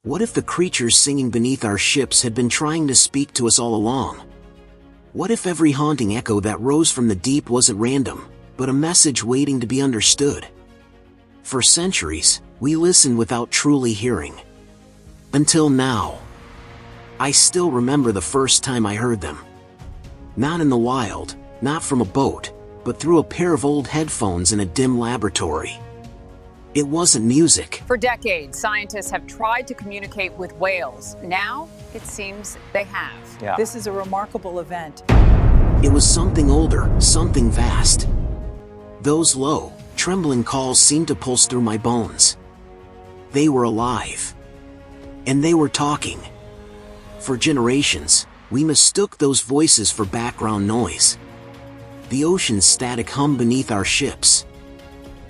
What if the creatures singing beneath our ships had been trying to speak to us all along? What if every haunting echo that rose from the deep wasn't random, but a message waiting to be understood? For centuries, we listened without truly hearing. Until now. I still remember the first time I heard them. Not in the wild, not from a boat, but through a pair of old headphones in a dim laboratory. It wasn't music. For decades, scientists have tried to communicate with whales. Now, it seems they have. Yeah. This is a remarkable event. It was something older, something vast. Those low, trembling calls seemed to pulse through my bones. They were alive. And they were talking. For generations, we mistook those voices for background noise. The ocean's static hum beneath our ships.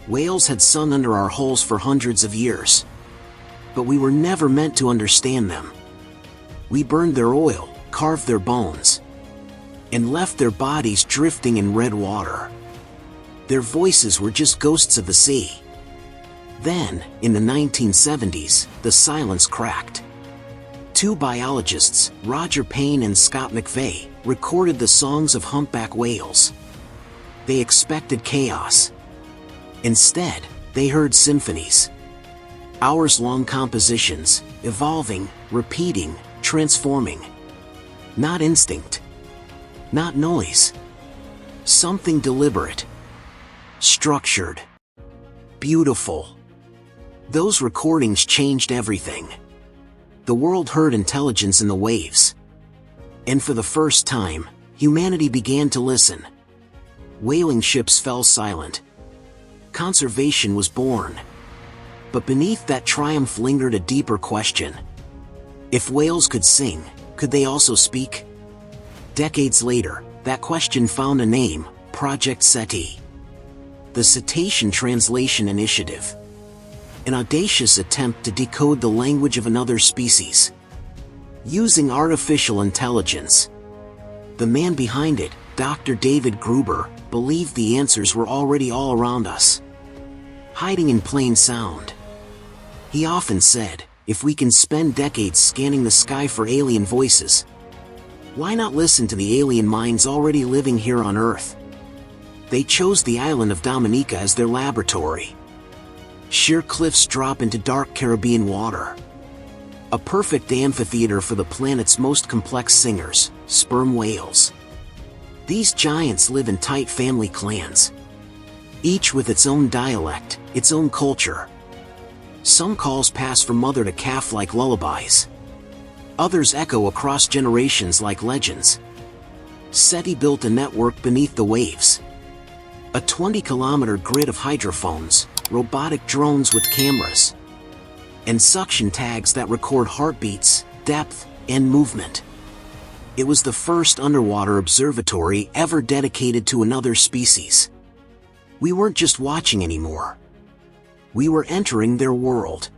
Whales had sung under our hulls for hundreds of years. But we were never meant to understand them. We burned their oil, carved their bones, and left their bodies drifting in red water. Their voices were just ghosts of the sea. Then, in the 1970s, the silence cracked. Two biologists, Roger Payne and Scott McVeigh, recorded the songs of humpback whales. They expected chaos. Instead, they heard symphonies. Hours-long compositions, evolving, repeating, transforming. Not instinct. Not noise. Something deliberate. Structured. Beautiful. Those recordings changed everything. The world heard intelligence in the waves. And for the first time, humanity began to listen. Whaling ships fell silent. Conservation was born. But beneath that triumph lingered a deeper question. If whales could sing, could they also speak? Decades later, that question found a name: Project SETI. The Cetacean Translation Initiative. An audacious attempt to decode the language of another species. Using artificial intelligence. The man behind it, Dr. David Gruber, believed the answers were already all around us. Hiding in plain sound. He often said, if we can spend decades scanning the sky for alien voices, why not listen to the alien minds already living here on Earth? They chose the island of Dominica as their laboratory. Sheer cliffs drop into dark Caribbean water. A perfect amphitheater for the planet's most complex singers, sperm whales. These giants live in tight family clans, each with its own dialect, its own culture. Some calls pass from mother to calf like lullabies. Others echo across generations like legends. SETI built a network beneath the waves. A 20-kilometer grid of hydrophones, robotic drones with cameras, and suction tags that record heartbeats, depth, and movement. It was the first underwater observatory ever dedicated to another species. We weren't just watching anymore. We were entering their world.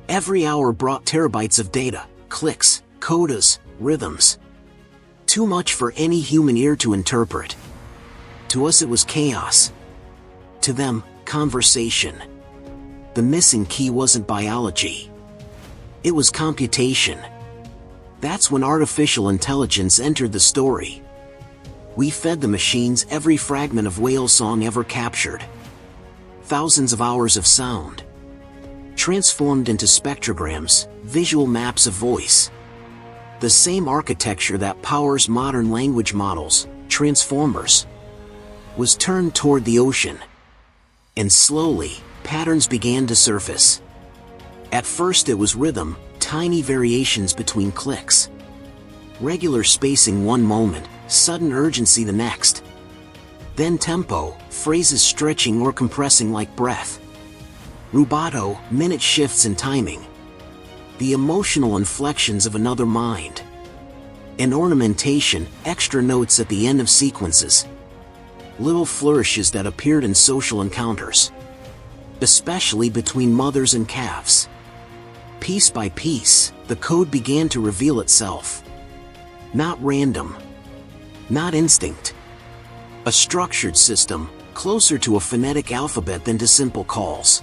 Every hour brought terabytes of data, clicks, codas, rhythms. Too much for any human ear to interpret. To us it was chaos. To them, conversation. The missing key wasn't biology. It was computation. That's when artificial intelligence entered the story. We fed the machines every fragment of whale song ever captured. Thousands of hours of sound. Transformed into spectrograms, visual maps of voice. The same architecture that powers modern language models, transformers, was turned toward the ocean. And slowly, patterns began to surface. At first it was rhythm, tiny variations between clicks. Regular spacing one moment, sudden urgency the next. Then tempo, phrases stretching or compressing like breath. Rubato, minute shifts in timing. The emotional inflections of another mind. And ornamentation, extra notes at the end of sequences. Little flourishes that appeared in social encounters. Especially between mothers and calves. Piece by piece, the code began to reveal itself. Not random. Not instinct. A structured system, closer to a phonetic alphabet than to simple calls.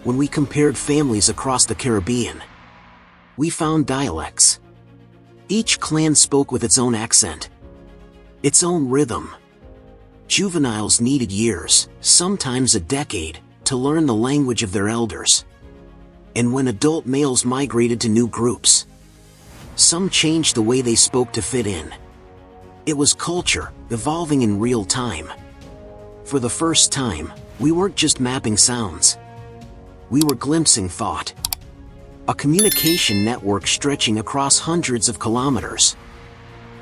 When we compared families across the Caribbean, we found dialects. Each clan spoke with its own accent, its own rhythm. Juveniles needed years, sometimes a decade, to learn the language of their elders. And when adult males migrated to new groups, some changed the way they spoke to fit in. It was culture, evolving in real time. For the first time, we weren't just mapping sounds. We were glimpsing thought. A communication network stretching across hundreds of kilometers.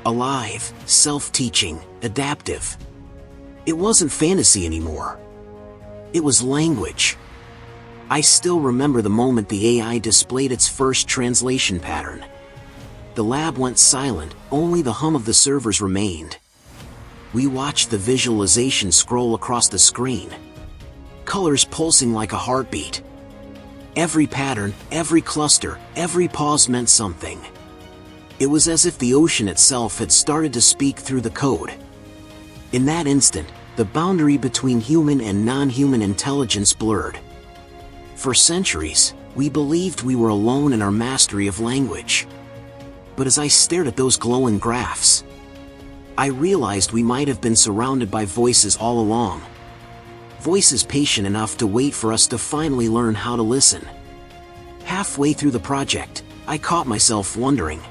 Alive, self-teaching, adaptive. It wasn't fantasy anymore. It was language. I still remember the moment the AI displayed its first translation pattern. The lab went silent, only the hum of the servers remained. We watched the visualization scroll across the screen. Colors pulsing like a heartbeat. Every pattern, every cluster, every pause meant something. It was as if the ocean itself had started to speak through the code. In that instant, the boundary between human and non-human intelligence blurred. For centuries, we believed we were alone in our mastery of language. But as I stared at those glowing graphs, I realized we might have been surrounded by voices all along. Voices patient enough to wait for us to finally learn how to listen. Halfway through the project, I caught myself wondering,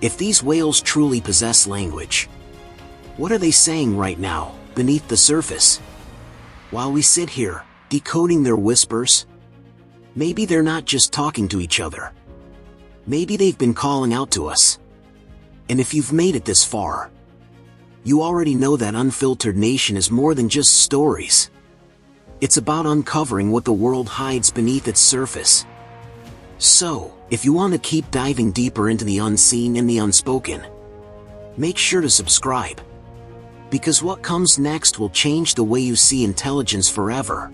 if these whales truly possess language, what are they saying right now, beneath the surface? While we sit here, decoding their whispers, maybe they're not just talking to each other. Maybe they've been calling out to us. And if you've made it this far, you already know that Unfiltered Nation is more than just stories. It's about uncovering what the world hides beneath its surface. So, if you want to keep diving deeper into the unseen and the unspoken, make sure to subscribe. Because what comes next will change the way you see intelligence forever.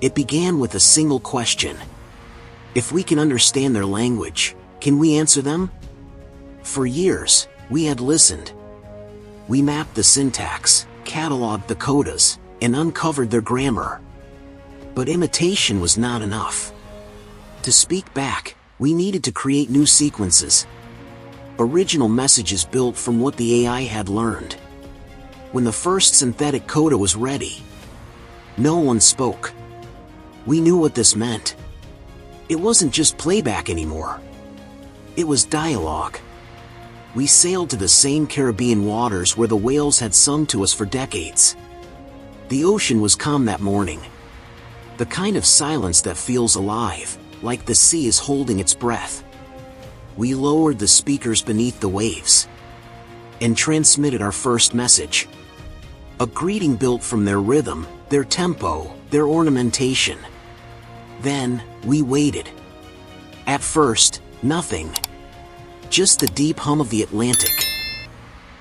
It began with a single question. If we can understand their language, can we answer them? For years, we had listened. We mapped the syntax, cataloged the codas, and uncovered their grammar. But imitation was not enough. To speak back, we needed to create new sequences. Original messages built from what the AI had learned. When the first synthetic coda was ready, no one spoke. We knew what this meant. It wasn't just playback anymore. It was dialogue. We sailed to the same Caribbean waters where the whales had sung to us for decades. The ocean was calm that morning. The kind of silence that feels alive, like the sea is holding its breath. We lowered the speakers beneath the waves and transmitted our first message. A greeting built from their rhythm, their tempo, their ornamentation. Then, we waited. At first, nothing. Just the deep hum of the Atlantic.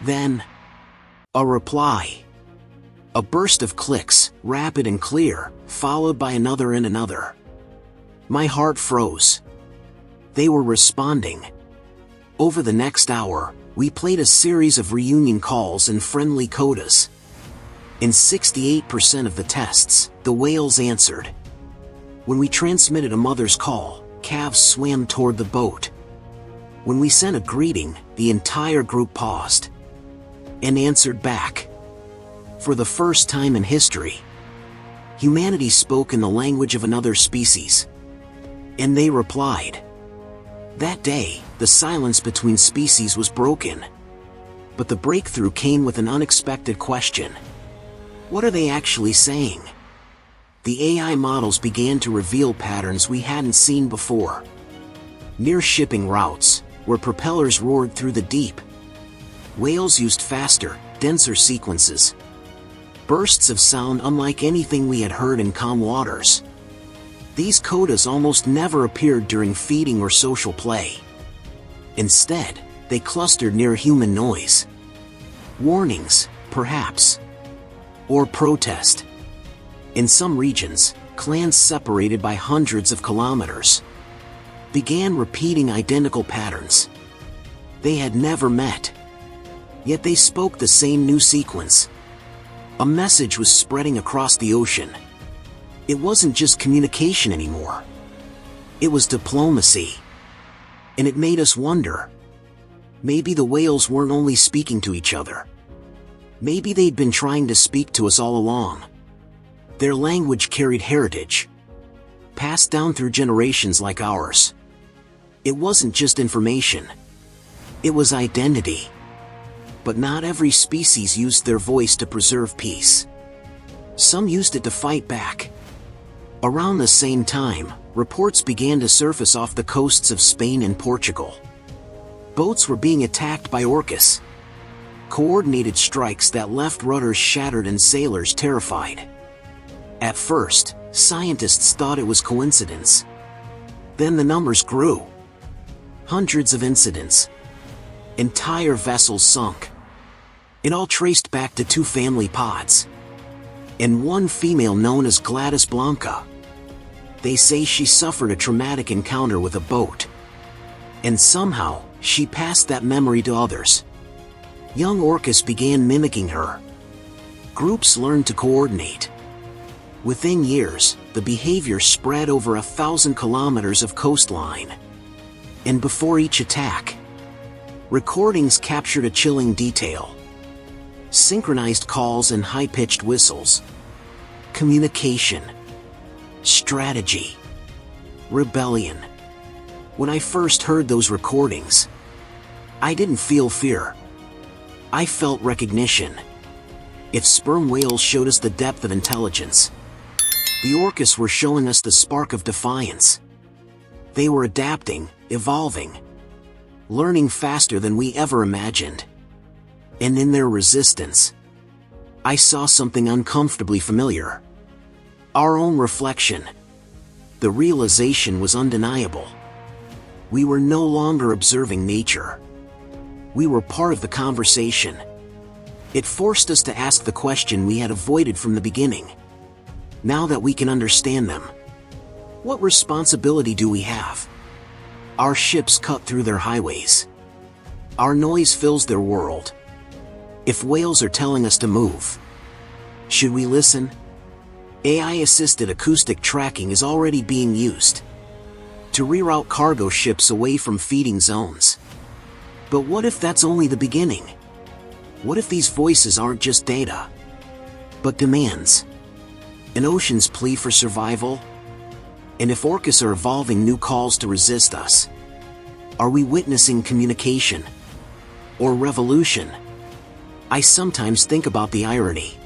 Then, a reply. A burst of clicks, rapid and clear, followed by another and another. My heart froze. They were responding. Over the next hour, we played a series of reunion calls and friendly codas. In 68% of the tests, the whales answered. When we transmitted a mother's call, calves swam toward the boat. When we sent a greeting, the entire group paused and answered back. For the first time in history, humanity spoke in the language of another species. And they replied. That day, the silence between species was broken. But the breakthrough came with an unexpected question. What are they actually saying? The AI models began to reveal patterns we hadn't seen before. Near shipping routes, where propellers roared through the deep, whales used faster, denser sequences. Bursts of sound unlike anything we had heard in calm waters. These codas almost never appeared during feeding or social play. Instead, they clustered near human noise. Warnings, perhaps. Or protest. In some regions, clans separated by hundreds of kilometers began repeating identical patterns. They had never met. Yet they spoke the same new sequence. A message was spreading across the ocean. It wasn't just communication anymore. It was diplomacy. And it made us wonder. Maybe the whales weren't only speaking to each other. Maybe they'd been trying to speak to us all along. Their language carried heritage, passed down through generations like ours. It wasn't just information. It was identity. But not every species used their voice to preserve peace. Some used it to fight back. Around the same time, reports began to surface off the coasts of Spain and Portugal. Boats were being attacked by orcas. Coordinated strikes that left rudders shattered and sailors terrified. At first, scientists thought it was coincidence. Then the numbers grew. Hundreds of incidents. Entire vessels sunk. It all traced back to 2 family pods. And one female known as Gladys Blanca. They say she suffered a traumatic encounter with a boat. And somehow, she passed that memory to others. Young orcas began mimicking her. Groups learned to coordinate. Within years, the behavior spread over 1,000 kilometers of coastline. And before each attack, recordings captured a chilling detail. Synchronized calls and high-pitched whistles. Communication. Strategy. Rebellion. When I first heard those recordings, I didn't feel fear. I felt recognition. If sperm whales showed us the depth of intelligence, the orcas were showing us the spark of defiance. They were adapting, evolving, learning faster than we ever imagined. And in their resistance, I saw something uncomfortably familiar. Our own reflection. The realization was undeniable. We were no longer observing nature. We were part of the conversation. It forced us to ask the question we had avoided from the beginning. Now that we can understand them, what responsibility do we have? Our ships cut through their highways. Our noise fills their world. If whales are telling us to move, should we listen? AI-assisted acoustic tracking is already being used to reroute cargo ships away from feeding zones. But what if that's only the beginning? What if these voices aren't just data, but demands? An ocean's plea for survival? And if orcas are evolving new calls to resist us, are we witnessing communication or revolution? I sometimes think about the irony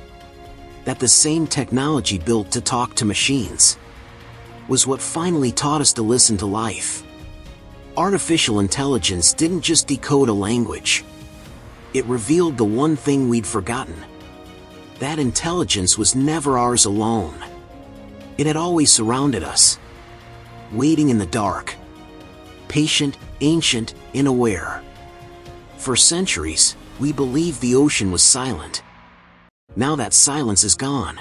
that the same technology built to talk to machines was what finally taught us to listen to life. Artificial intelligence didn't just decode a language. It revealed the one thing we'd forgotten. That intelligence was never ours alone. It had always surrounded us, waiting in the dark, patient, ancient, and aware. For centuries, we believed the ocean was silent. Now that silence is gone,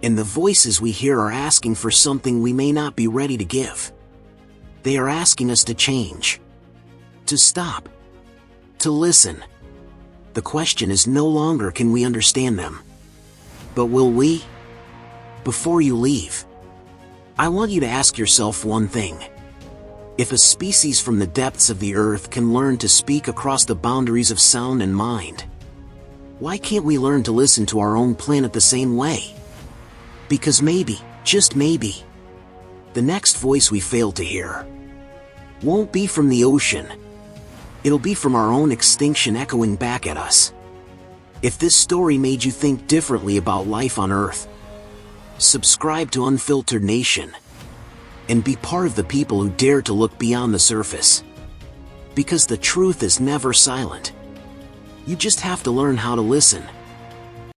and the voices we hear are asking for something we may not be ready to give. They are asking us to change, to stop, to listen. The question is no longer can we understand them, but will we? Before you leave, I want you to ask yourself one thing. If a species from the depths of the earth can learn to speak across the boundaries of sound and mind, why can't we learn to listen to our own planet the same way? Because maybe, just maybe, the next voice we fail to hear won't be from the ocean. It'll be from our own extinction echoing back at us. If this story made you think differently about life on Earth, subscribe to Unfiltered Nation and be part of the people who dare to look beyond the surface. Because the truth is never silent. You just have to learn how to listen.